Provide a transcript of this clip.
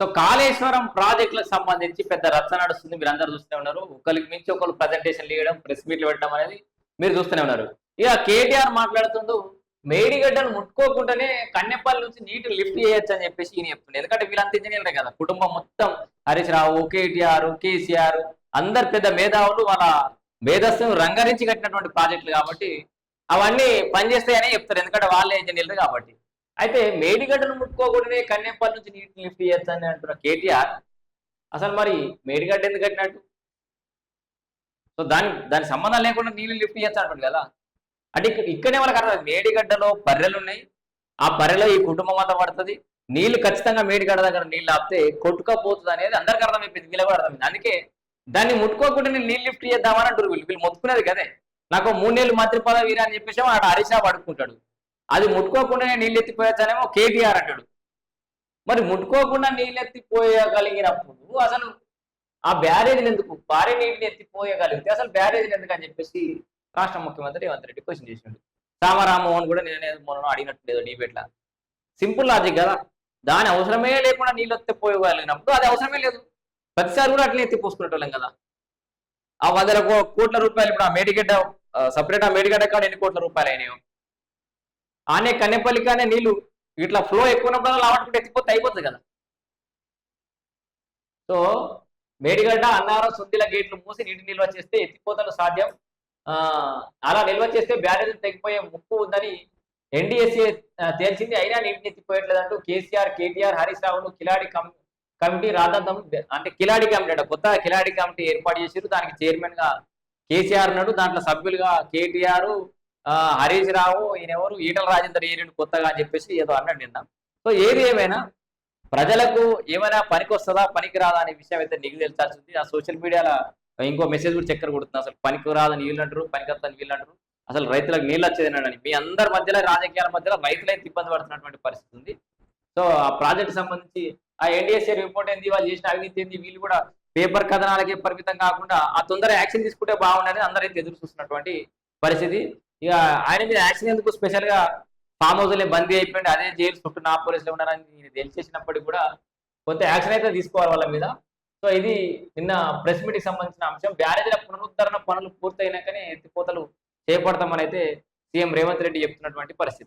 So Kaleshwaram ప్రాజెక్టులకు సంబంధించి పెద్ద రచ్చ నడుస్తుంది. మీరందరూ చూస్తూనే ఉన్నారు. ఒకరికి మించి ఒకళ్ళు ప్రజెంటేషన్లు ఇవ్వడం, ప్రెస్ మీట్లు పెట్టడం అనేది మీరు చూస్తూనే ఉన్నారు. ఇక కేటీఆర్ మాట్లాడుతుంటూ మేడిగడ్డను ముట్టుకోకుండానే కన్నెపల్లి నుంచి నీటి లిఫ్ట్ చేయొచ్చు అని చెప్పేసి ఈయన చెప్తుండే. ఎందుకంటే వీళ్ళంతా ఇంజనీర్లే కదా, కుటుంబం మొత్తం హరీష్ రావు, కేటీఆర్, కేసీఆర్ అందరు పెద్ద మేధావులు, వాళ్ళ మేధస్సును రంగరించి కట్టినటువంటి ప్రాజెక్టులు కాబట్టి అవన్నీ పనిచేస్తాయని చెప్తారు. ఎందుకంటే వాళ్ళే ఇంజనీర్లు కాబట్టి. అయితే మేడిగడ్డను ముట్టుకోకూడనే కన్నేపల్లి నుంచి నీటిని లిఫ్ట్ చేయొచ్చు అని అంటున్న కేటీఆర్ అసలు మరి మేడిగడ్డ ఎందుకు కట్టినట్టు? సో దాని సంబంధం లేకుండా నీళ్ళు లిఫ్ట్ చేయొచ్చు అంటాడు కదా. అంటే ఇక్కడనే వాళ్ళకి అర్థం, మేడిగడ్డలో బర్రెలు ఉన్నాయి, ఆ బర్రెలో ఈ కుటుంబం అంతా పడుతుంది, నీళ్లు ఖచ్చితంగా మేడిగడ్డ దగ్గర నీళ్ళు ఆపితే కొట్టుకపోతుంది అనేది అందరికీ అర్థమైపోయింది, వీళ్ళకి కూడా అర్థమైంది. అందుకే దాన్ని ముట్టుకోకుండా నేను నీళ్ళు లిఫ్ట్ చేద్దామని అంటారు. వీళ్ళు మొత్తుకునేది కదే, నాకు 3 నెలలు మంత్రి పదవి అని చెప్పేసి ఆడ హరీష్ రావు అడుక్కుంటాడు. అది ముట్టుకోకుండానే నీళ్ళు ఎత్తిపోయొచ్చనేమో కేటీఆర్ అంటాడు. మరి ముట్టుకోకుండా నీళ్ళు ఎత్తిపోయగలిగినప్పుడు అసలు ఆ బ్యారేజ్ని ఎందుకు, భారీ నీటిని ఎత్తిపోయగలిగితే అసలు బ్యారేజ్ని ఎందుకు అని చెప్పేసి రాష్ట్ర ముఖ్యమంత్రి రేవంత్ రెడ్డి క్వశ్చన్ చేసిండు. రామరామోహన్ కూడా నేను మొన్న అడిగినట్టు లేదు డిబేట్లా. సింపుల్ లాజిక్ కదా, దాని అవసరమే లేకుండా నీళ్ళు ఎత్తిపోయగలిగినప్పుడు అది అవసరమే లేదు, ప్రతిసారి కూడా అట్లే ఎత్తిపోసుకునేటోళ్ళం కదా. ఆ 100 కోట్ల రూపాయలు ఇప్పుడు ఆ మేడిగడ్డ సపరేట్, ఆ మేడిగడ్డ కాడ ఎన్ని కోట్ల రూపాయలు అయినాయో, ఆనే కన్నెపల్లి కానీ నీళ్లు ఇట్లా ఫ్లో ఎక్కువ ఉన్నప్పుడు లావట్టుకుంటే ఎత్తిపోతే అయిపోతుంది కదా. సో మేడిగడ్డ, అన్నారం, సుందిల గేట్లు మూసి నీటి నిల్వ చేస్తే ఎత్తిపోతలు సాధ్యం. అలా నిల్వ చేస్తే బ్యారేజ్ తెగిపోయే ముప్పు ఉందని ఎన్డీఎస్ఏ తేల్చింది. అయినా నీటిని ఎత్తిపోయట్లేదంటూ కేటీఆర్, హరీష్ రావును కిలాడి కమిటీ రాద్దాం, అంటే కిలాడి కమిటీ అంటే కొత్త కిలాడి కమిటీ ఏర్పాటు చేశారు. దానికి చైర్మన్ గా కేసీఆర్ ఉన్నాడు, దాంట్లో సభ్యులుగా కేటీఆర్, హరీష్ రావు, ఈయనెవరు ఈటల రాజేందర్ ఏరియడు కొత్తగా అని చెప్పేసి ఏదో అన్నాడు నిన్న. సో ఏది ఏమైనా ప్రజలకు ఏమైనా పనికి వస్తుందా పనికి రాదా అనే విషయం అయితే నీకు తెలిసాల్సి ఉంది. ఆ సోషల్ మీడియాలో ఇంకో మెసేజ్ కూడా చక్కర కొడుతుంది, అసలు పనికి రాదని వీళ్ళు అంటారు, పనికి వస్తుందని వీళ్ళు అంటారు, అసలు రైతులకు నీళ్ళు వచ్చేదినని. మీ అందరి మధ్యలో, రాజకీయాల మధ్యలో రైతులైతే ఇబ్బంది పడుతున్నటువంటి పరిస్థితి ఉంది. సో ఆ ప్రాజెక్ట్ సంబంధించి ఆ ఎన్డీఎస్ఏ రిపోర్ట్ ఏంది, వాళ్ళు చేసిన అవినీతి ఏంది, వీళ్ళు కూడా పేపర్ కథనాలకే పరిమితం కాకుండా ఆ తొందర యాక్షన్ తీసుకుంటే బాగుండని అందరైతే ఎదురు చూస్తున్నటువంటి పరిస్థితి. ఇక ఆయన మీద యాక్షన్ ఎందుకు, స్పెషల్ గా ఫామ్ హౌస్లే బందీ అయిపోయింది, అదే జైలు చుట్టూ నా పోలీసులు ఉన్నారని తెలిసేసినప్పటికీ కూడా కొంత యాక్షన్ అయితే తీసుకోవాలి వాళ్ళ మీద. సో ఇది నిన్న ప్రెస్ మీట్ కి సంబంధించిన అంశం. బ్యారేజీల పునరుద్ధరణ పనులు పూర్తయినాకనే ఎత్తిపోతలు చేపడతామని అయితే సీఎం రేవంత్ రెడ్డి చెప్తున్నటువంటి పరిస్థితి.